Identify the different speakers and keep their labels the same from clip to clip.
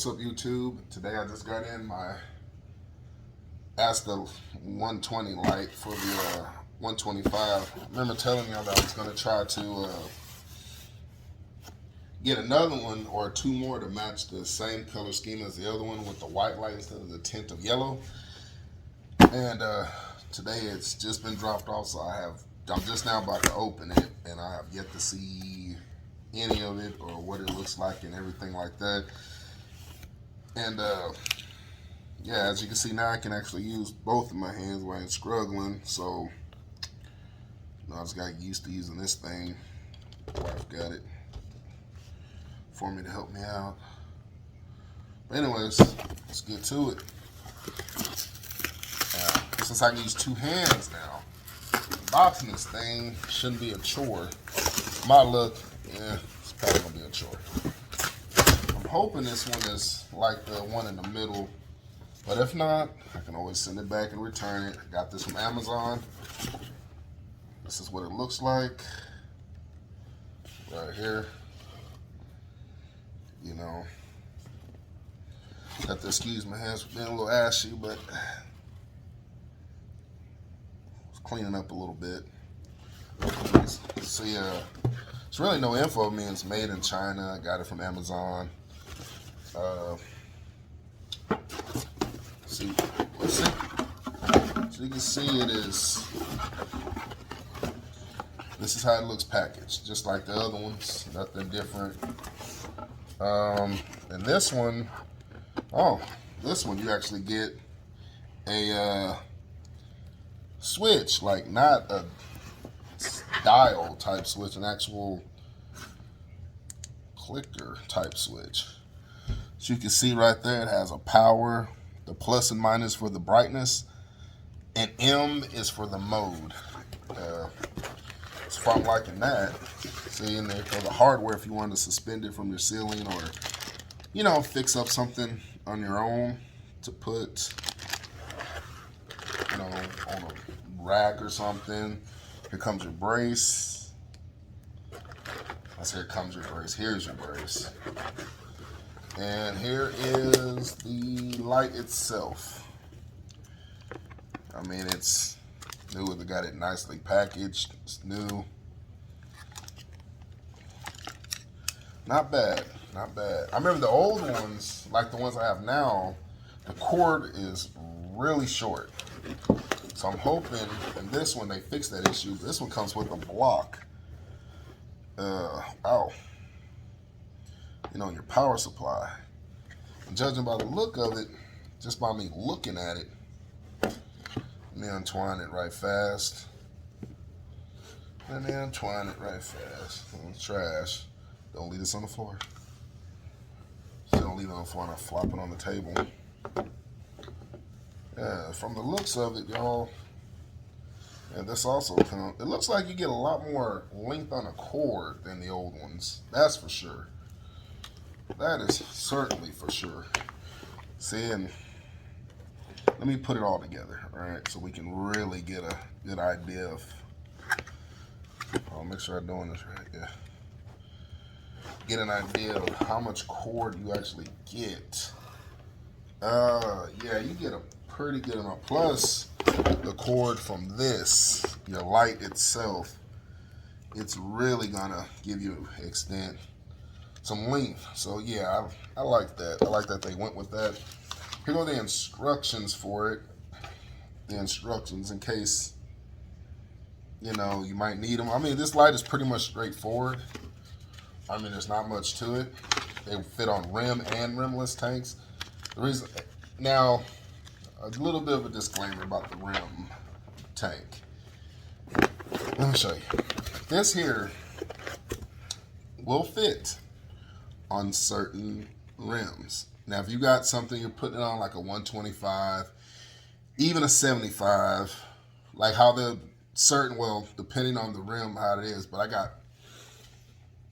Speaker 1: What's up, YouTube? Today I just got in my asta 120 light for the 125. I remember telling y'all that I was going to try to get another one or two more to match the same color scheme as the other one with the white light instead of the tint of yellow. And today it's just been dropped off, so I'm just now about to open it, and I have yet to see any of it or what it looks like and everything like that. And yeah, as you can see now, I can actually use both of my hands when I'm struggling. So I just got used to using this thing. My wife got it for me to help me out. But anyways, let's get to it. Since I can use two hands now, boxing this thing shouldn't be a chore. My luck, yeah, it's probably gonna be a chore. I'm hoping this one is like the one in the middle, but if not, I can always send it back and return it. I got this from Amazon. This is what it looks like right here. You know, got to excuse my hands for being a little ashy, but it's cleaning up a little bit. See, there's really no info. I mean, it's made in China. I got it from Amazon. So you can see it is, this is how it looks packaged, just like the other ones, nothing different. And this one you actually get a switch, like not a dial type switch, an actual clicker type switch. So you can see right there, it has a power, the plus and minus for the brightness, and M is for the mode. So I'm liking that. See, in there for the hardware, if you want to suspend it from your ceiling or, you know, fix up something on your own to put, you know, on a rack or something. Here comes your brace. Here comes your brace. Here's your brace. And here is the light itself. I mean, it's new. They got it nicely packaged. It's new. Not bad. Not bad. I remember the old ones, like the ones I have now, the cord is really short. So I'm hoping in this one they fix that issue. This one comes with a block. You know, your power supply. And judging by the look of it, just by me looking at it, let me untwine it right fast. And then untwine it right fast. Trash. Don't leave this on the floor. Just don't leave it on the floor and I flop it on the table. Yeah, from the looks of it, y'all, and this also comes, it looks like you get a lot more length on a cord than the old ones. That's for sure. That is certainly for sure. See, and let me put it all together, all right, so we can really get a good idea of, I'll make sure I'm doing this right, yeah. Get an idea of how much cord you actually get. Yeah, you get a pretty good amount. Plus the cord from this, your light itself, it's really gonna give you extent, some length. So yeah, I like that. I like that they went with that. Here go the instructions for it. The instructions in case, you know, you might need them. I mean, this light is pretty much straightforward. I mean, there's not much to it. They fit on rim and rimless tanks. The reason, now, a little bit of a disclaimer about the rim tank. Let me show you. This here will fit on certain rims. Now, if you got something you're putting it on like a 125, even a 75, like how the certain, well, depending on the rim, how it is, but I got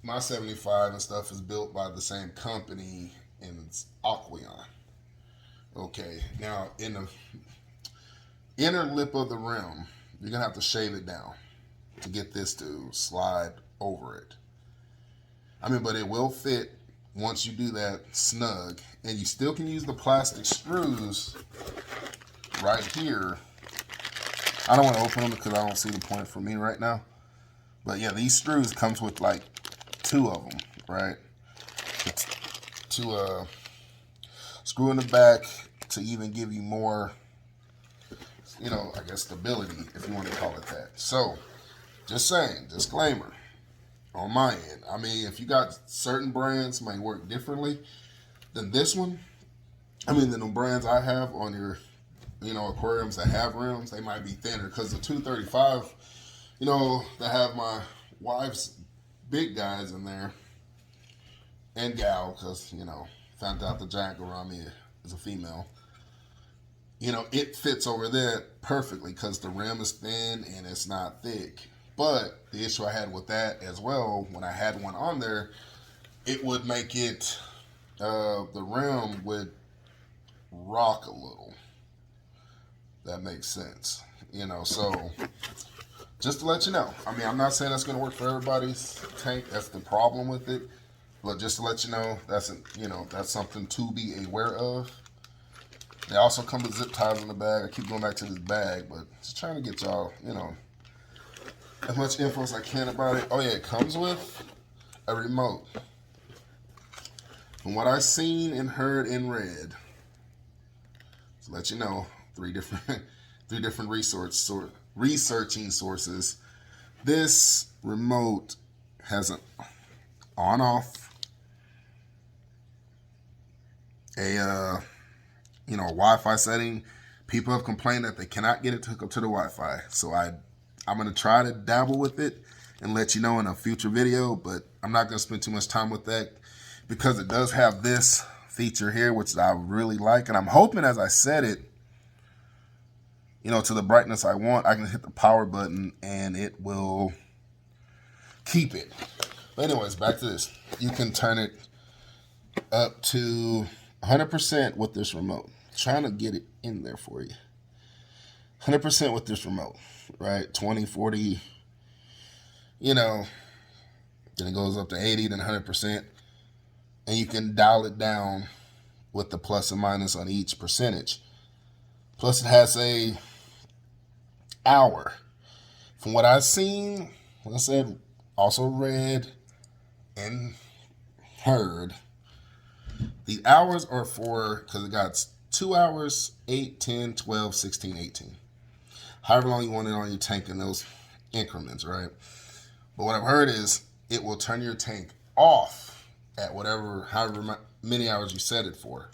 Speaker 1: my 75 and stuff is built by the same company, and it's Aqueon. Okay, now in the inner lip of the rim, you're gonna have to shave it down to get this to slide over it. I mean, but it will fit once you do that, snug. And you still can use the plastic screws right here. I don't want to open them because I don't see the point for me right now. But yeah, these screws comes with like 2 of them, right? To screw in the back to even give you more, you know, I guess stability, if you want to call it that. So, just saying, disclaimer on my end. I mean, if you got certain brands might work differently than this one. I mean, than the brands I have on your, you know, aquariums that have rims, they might be thinner because the 235, you know, that have my wife's big guys in there and gal, because, you know, found out the giant gourami is a female. You know, it fits over there perfectly because the rim is thin and it's not thick. But the issue I had with that as well, when I had one on there, it would make it, the rim would rock a little. That makes sense. You know, so just to let you know. I mean, I'm not saying that's going to work for everybody's tank. That's the problem with it. But just to let you know, that's that's something to be aware of. They also come with zip ties in the bag. I keep going back to this bag, but just trying to get y'all, you know, as much info as I can about it. Oh yeah, it comes with a remote. From what I've seen and heard and read, to let you know, three different researching sources. This remote has an on-off, a Wi-Fi setting. People have complained that they cannot get it to hook up to the Wi-Fi. So I'm going to try to dabble with it and let you know in a future video, but I'm not going to spend too much time with that because it does have this feature here, which I really like. And I'm hoping as I set it, you know, to the brightness I want, I can hit the power button and it will keep it. But anyways, back to this. You can turn it up to 100% with this remote. Trying to get it in there for you. 100% with this remote, right? 20, 40, you know, then it goes up to 80, then 100%. And you can dial it down with the plus and minus on each percentage. Plus it has a hour. From what I've seen, like I said, also read and heard, the hours are for, because it got 2 hours, 8, 10, 12, 16, 18. However long you want it on your tank in those increments, right? But what I've heard is it will turn your tank off at however many hours you set it for.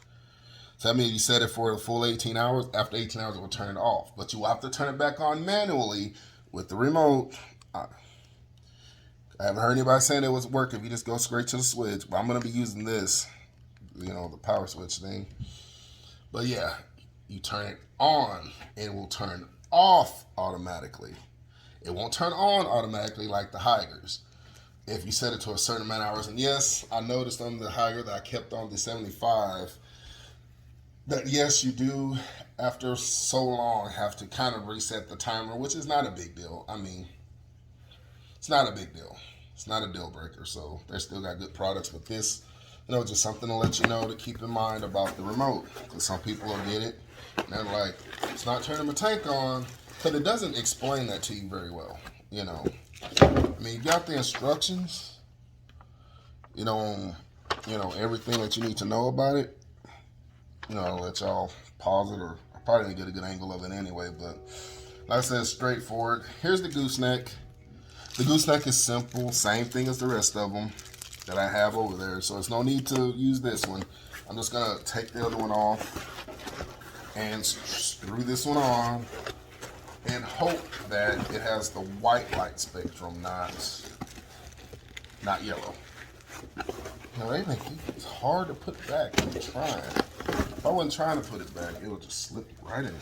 Speaker 1: So that means you set it for the full 18 hours. After 18 hours, it will turn it off. But you will have to turn it back on manually with the remote. I haven't heard anybody saying it was work if you just go straight to the switch. But I'm going to be using this, you know, the power switch thing. But yeah, you turn it on, it will turn off automatically. It won't turn on automatically like the Hygers. If you set it to a certain amount of hours, and yes, I noticed on the Hyger that I kept on the 75, that yes, you do, after so long, have to kind of reset the timer, which is not a big deal. I mean, it's not a big deal. It's not a deal breaker, so they still got good products. But this, you know, just something to let you know to keep in mind about the remote. Because some people will get it, and they're like, it's not turning my tank on. But it doesn't explain that to you very well, you know. I mean, you got the instructions, you know, everything that you need to know about it. You know, I'll let y'all pause it, or I probably didn't get a good angle of it anyway, but like I said, straightforward. Here's the gooseneck. The gooseneck is simple, same thing as the rest of them that I have over there, so there's no need to use this one. I'm just going to take the other one off and screw this one on and hope that it has the white light spectrum, not yellow. No, it's hard to put back. I'm trying. If I wasn't trying to put it back, it would just slip right in.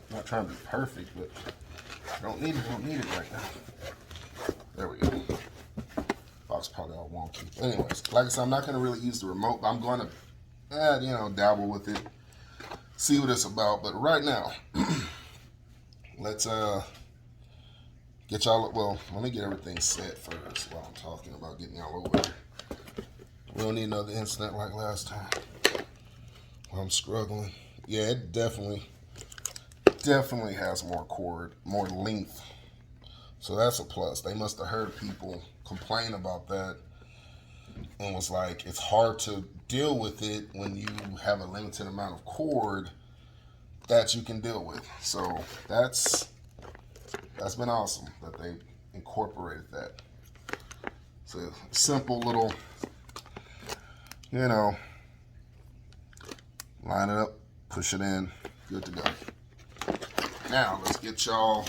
Speaker 1: I'm not trying to be perfect, but I don't need it right now. There we go. Box probably all wonky. Anyways, like I said, I'm not going to really use the remote, but I'm going to, dabble with it, see what it's about. But right now, let's get y'all, well, let me get everything set first while I'm talking about getting y'all over here. We don't need another incident like last time. I'm struggling. Yeah, it definitely has more cord, more length. So that's a plus. They must have heard people complain about that and was like, it's hard to deal with it when you have a limited amount of cord that you can deal with. So that's been awesome that they incorporated that. So simple little, you know, line it up, push it in, good to go. Now let's get y'all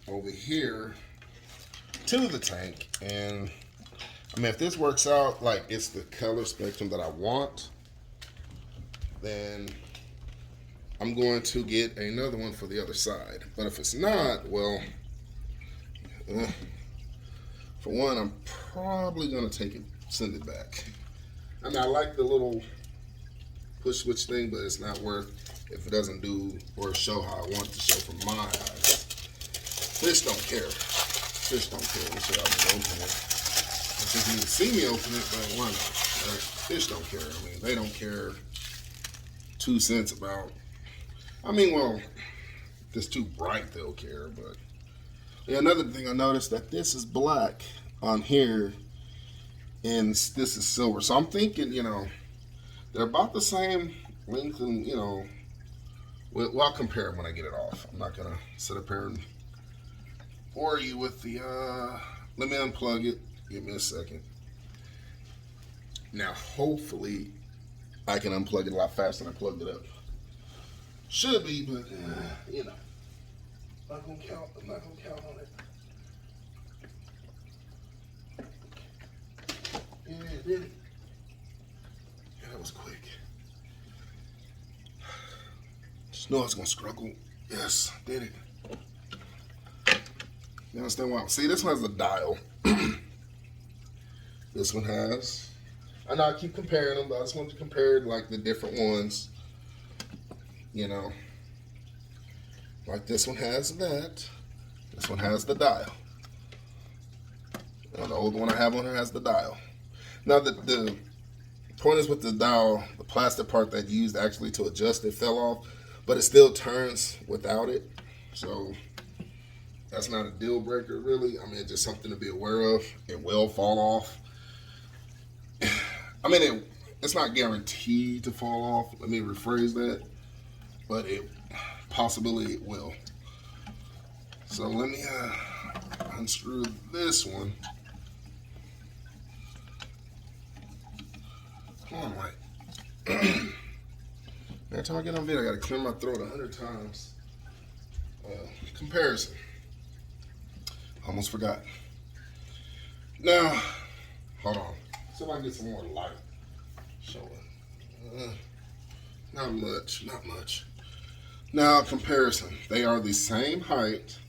Speaker 1: over here to the tank. And I mean, if this works out like it's the color spectrum that I want, then I'm going to get another one for the other side. But if it's not, well, for one, I'm probably going to take it, send it back. I mean, I like the little push switch thing, but it's not worth if it doesn't do or show how I want it to show from my eyes. Fish don't care. Fish don't care. That's what I'm going to open it. I think you need to see me open it, but why not? Right? Fish don't care. I mean, they don't care 2 cents about. I mean, well, if it's too bright, they'll care. But yeah, another thing I noticed that this is black on here, and this is silver. So I'm thinking, you know, they're about the same length, and you know, well, I'll compare them when I get it off. I'm not gonna sit up here and bore you with the. Let me unplug it. Give me a second. Now, hopefully, I can unplug it a lot faster than I plugged it up. Should be, but you know, not gonna count. I'm not gonna count on it. Yeah, did it? Yeah, that was quick. Just know I was gonna struggle. Yes, did it. You understand why? See, this one has a dial. This one has. I know I keep comparing them, but I just wanted to compare like the different ones. You know, like this one has that. This one has the dial. And the old one I have on here has the dial. Now the point is with the dial, the plastic part that you used actually to adjust it fell off, but it still turns without it. So that's not a deal breaker really. I mean, it's just something to be aware of. It will fall off. I mean, it's not guaranteed to fall off. Let me rephrase that. But possibly it will. So let me unscrew this one. Come on, Mike. Every time I get on video, I gotta clear my throat 100 times. Comparison. Almost forgot. Now, hold on. See if I can get some more light. Show it. Not much. Not much. Now, comparison. They are the same height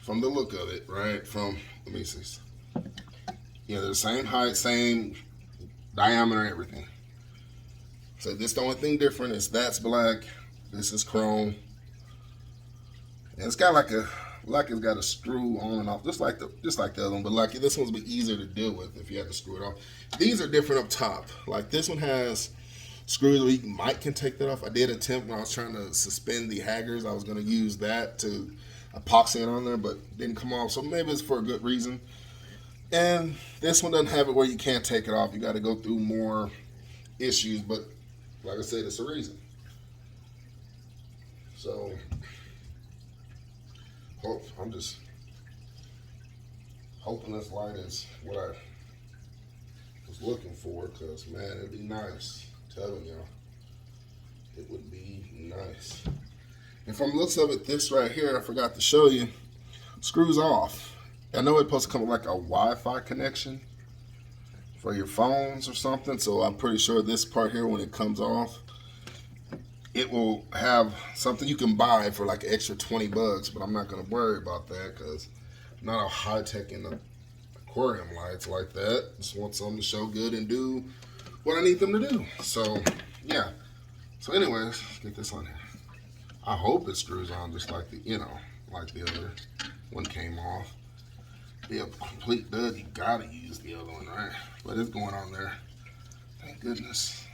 Speaker 1: from the look of it, right? From, let me see. Yeah, they're the same height, same diameter, everything. So this the only thing different is that's black, this is chrome. And it's got like it's got a screw on and off, just like the other one, but like this one's be easier to deal with if you have to screw it off. These are different up top. Like this one has screws where you can take that off. I did attempt when I was trying to suspend the haggers. I was going to use that to epoxy it on there, but didn't come off. So maybe it's for a good reason. And this one doesn't have it where you can't take it off. You got to go through more issues, but like I said, it's a reason. So I'm just hoping this light is what I was looking for, because man, it'd be nice. Telling y'all, it would be nice. And from the looks of it, this right here, I forgot to show you, screws off. I know it's supposed to come with like a Wi-Fi connection for your phones or something, so I'm pretty sure this part here, when it comes off, it will have something you can buy for like an extra 20 bucks, but I'm not going to worry about that because I'm not a high-tech in the aquarium lights like that. Just want something to show good and do what I need them to do. So yeah. So anyways, let's get this on here. I hope it screws on just like the, you know, like the other one came off. Be a complete dud, you gotta use the other one, right? But it's going on there. Thank goodness.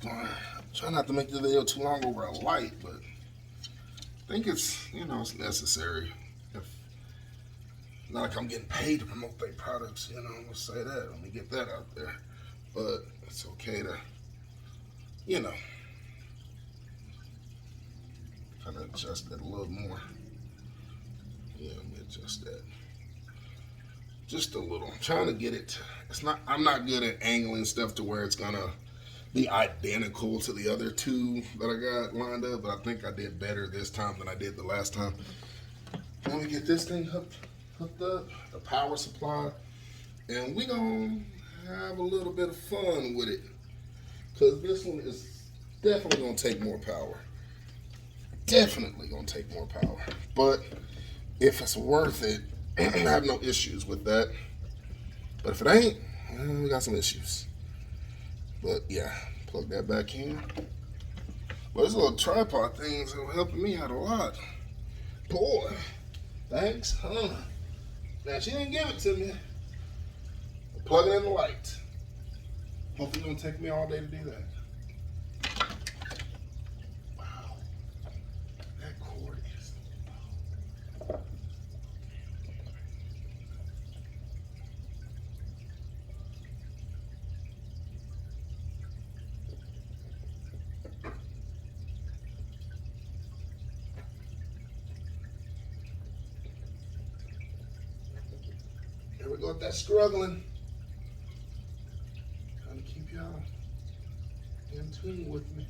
Speaker 1: Try not to make the video too long over a light, but I think it's, you know, it's necessary. Not like I'm getting paid to promote their products, you know, I'm gonna say that. Let me get that out there. But it's okay to, you know, kind of adjust that a little more. Yeah, let me adjust that. Just a little. I'm trying to get it. I'm not good at angling stuff to where it's gonna be identical to the other two that I got lined up, but I think I did better this time than I did the last time. Let me get this thing hooked up, the power supply, and we gonna have a little bit of fun with it, because this one is definitely gonna take more power. Definitely gonna take more power. But if it's worth it, I have no issues with that. But if it ain't, we got some issues. But yeah, plug that back in. But this little tripod thing is helping me out a lot. Boy, thanks, huh? Now she didn't give it to me. Plug it in the light. Hopefully it don't take me all day to do that. Wow, that cord is. Here we go with that struggling. Trying to keep y'all in tune with me.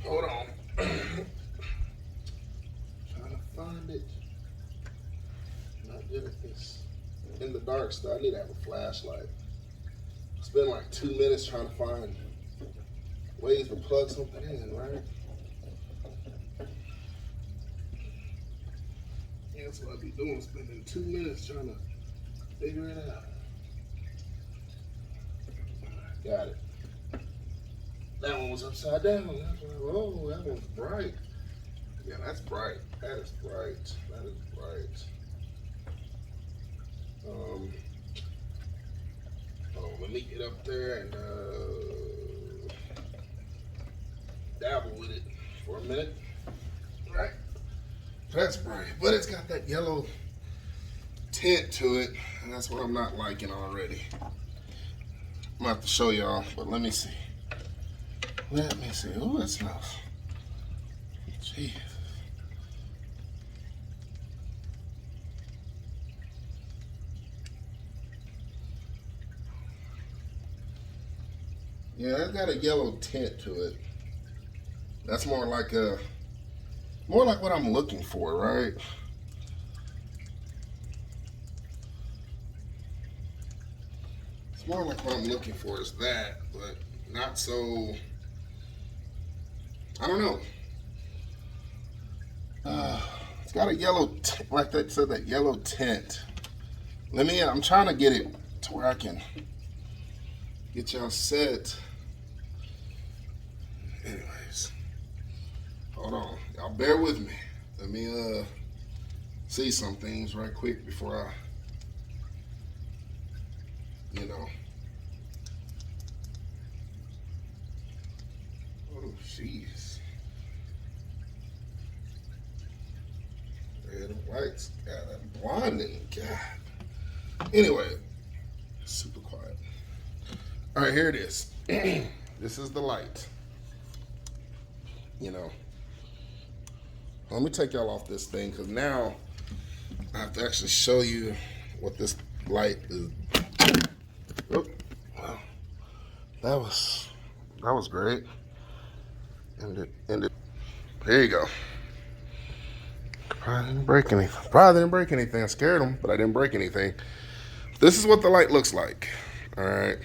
Speaker 1: Hold on. Trying to find it. Not good at this. In the dark stuff. I need to have a flashlight. Spend like 2 minutes trying to find ways to plug something in, right? Yeah, that's what I be doing, spending 2 minutes trying to figure it out. Got it. That one was upside down. That's why, oh, that one's bright. Yeah, that's bright. That is bright. That is bright. Let me get up there and dabble with it for a minute. Right? That's bright, but it's got that yellow tint to it, and that's what I'm not liking already. I'm gonna have to show y'all, but let me see. Let me see. Oh, that smells. Jeez. Yeah, it's got a yellow tint to it. That's more like what I'm looking for, right? It's more like what I'm looking for is that, but not so. I don't know. It's got a yellow, like that said, that yellow tint. I'm trying to get it to where I can get y'all set. Anyways, hold on. Y'all bear with me. Let me see some things right quick before I, you know. Oh, jeez. Red and whites. God, I'm blinding. God. Anyway, super quiet. All right, here it is. This is the light. You know. Let me take y'all off this thing, because now I have to actually show you what this light is. Oh, wow. That was great. Ended. Here you go. Probably didn't break anything. I scared him, but I didn't break anything. This is what the light looks like. All right.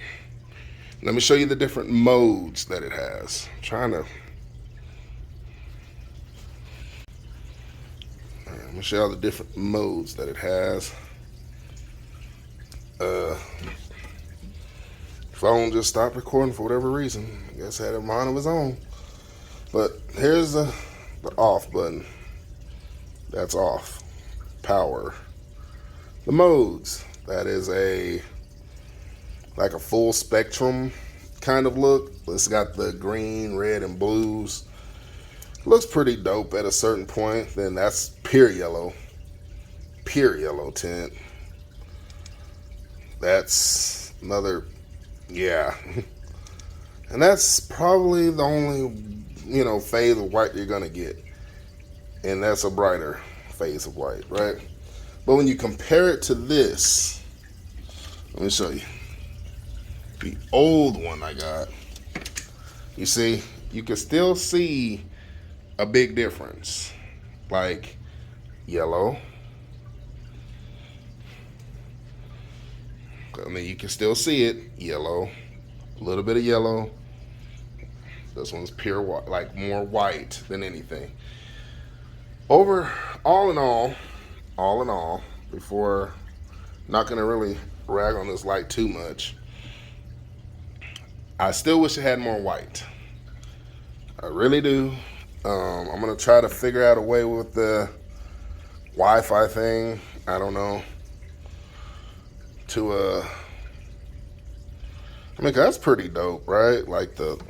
Speaker 1: Let me show you the different modes that it has. I'm trying to. Let me show you all the different modes that it has. Phone just stopped recording for whatever reason. I guess it had a mind of its own. But here's the off button. That's off. Power. The modes. That is like a full spectrum kind of look. It's got the green, red, and blues. Looks pretty dope at a certain point. Then that's pure yellow tint. That's another, yeah. And that's probably the only, phase of white you're gonna get. And that's a brighter phase of white, right? But when you compare it to this, let me show you. The old one I got, you see, you can still see a big difference. Like yellow. I mean, you can still see it. Yellow. A little bit of yellow. This one's pure white, like more white than anything. All in all, before, not gonna really rag on this light too much, I still wish it had more white. I really do. I'm gonna try to figure out a way with the Wi-Fi thing. I don't know. I mean, that's pretty dope, right? Like the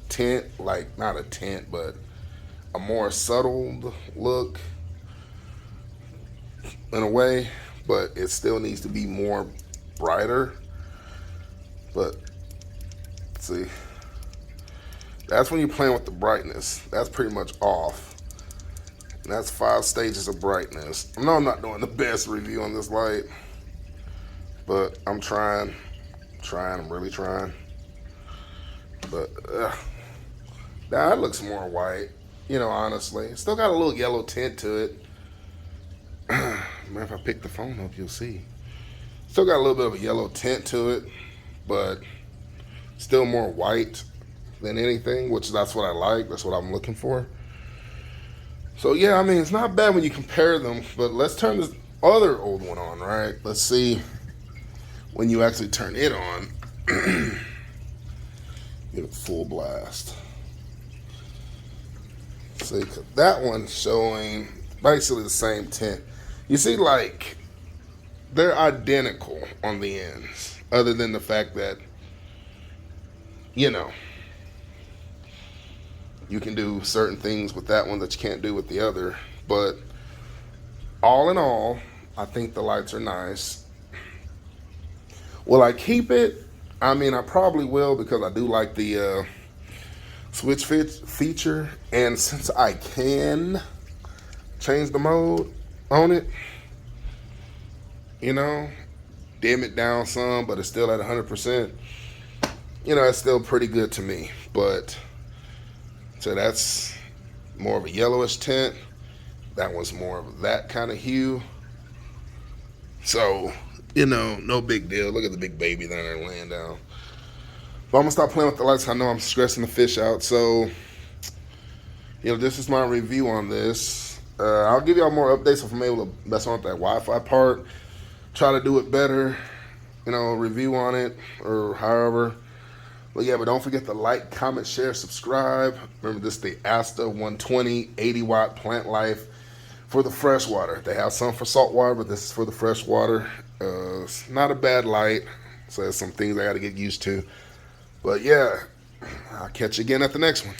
Speaker 1: tint, like not a tint, but a more subtle look in a way, but it still needs to be more brighter. But see, that's when you're playing with the brightness. That's pretty much off. And that's 5 stages of brightness. I know I'm not doing the best review on this light, but I'm trying. I'm really trying. But that looks more white, honestly. It's still got a little yellow tint to it. If I pick the phone up, you'll see. Still got a little bit of a yellow tint to it, but still more white than anything, which that's what I like. That's what I'm looking for. So yeah, I mean, it's not bad when you compare them, but let's turn this other old one on, right? Let's see when you actually turn it on. Get a full blast. See, that one's showing basically the same tint. You see, like, they're identical on the ends, other than the fact that, you can do certain things with that one that you can't do with the other. But all in all, I think the lights are nice. Will I keep it? I mean, I probably will, because I do like the switch feature. And since I can change the mode on it, dim it down some, but it's still at 100%. It's still pretty good to me. But so that's more of a yellowish tint. That one's more of that kind of hue. So, no big deal. Look at the big baby down there laying down. But I'm going to stop playing with the lights. I know I'm stressing the fish out. So, this is my review on this. I'll give y'all more updates if I'm able to mess on with that Wi-Fi part. Try to do it better. Review on it or however. But yeah, but don't forget to like, comment, share, subscribe. Remember, this is the Asta 120 80-watt plant life for the freshwater. They have some for saltwater, but this is for the freshwater. It's not a bad light. So there's some things I got to get used to. But yeah, I'll catch you again at the next one.